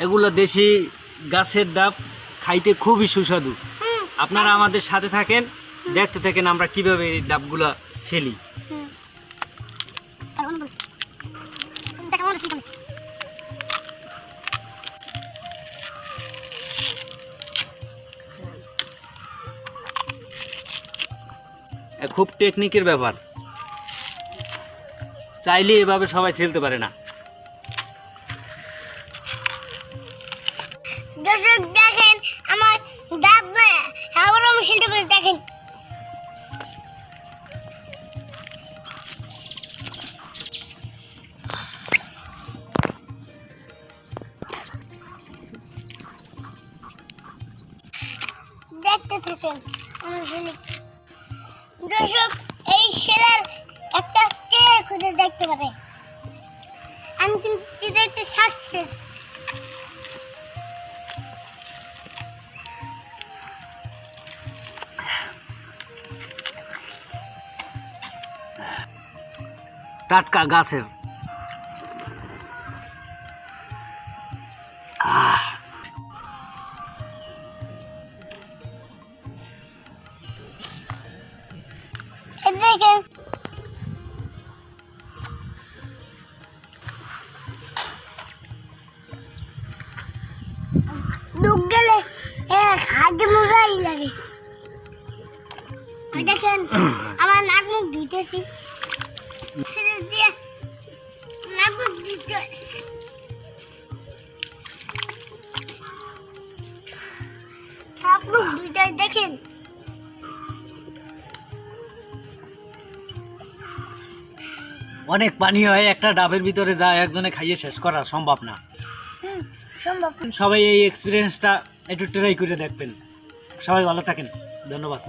এগুলো দেশি গাছের ডাব, খাইতে খুবই সুস্বাদু। আপনারা আমাদের সাথে থাকেন, দেখতে থাকেন আমরা কিভাবে এই ডাবগুলা ছেলি। খুব টেকনিকের ব্যাপার, চাইলে এভাবে সবাই ছেলতে পারে না। দর্শক দেখেন আমার ডাব না, আবার আমি ছেলতে পারি। দেখেন দেখতে থাকেন আমার ছেলে। দর্শক এই ছেলের একটা কে খুঁজে দেখতে পারে, আমি কিন্তু দেখতে সাকসেস। টাটকা গাছের দেখেন দুঃখ গেলে খাদ্য মজাই লাগে। দেখেন আমার নাক মুখ ধুইতেছি, নাক মুখ ধুইতে নাক মুখ ধুইতে দেখেন। অনেক পানি হয়, একটা ডাবের ভিতরে যা একজনে খাইয়ে শেষ করা সম্ভব না। সম্ভব। সবাই এই এক্সপিরিয়েন্সটা একটু ট্রাই করে দেখবেন। সবাই ভালো থাকেন, ধন্যবাদ।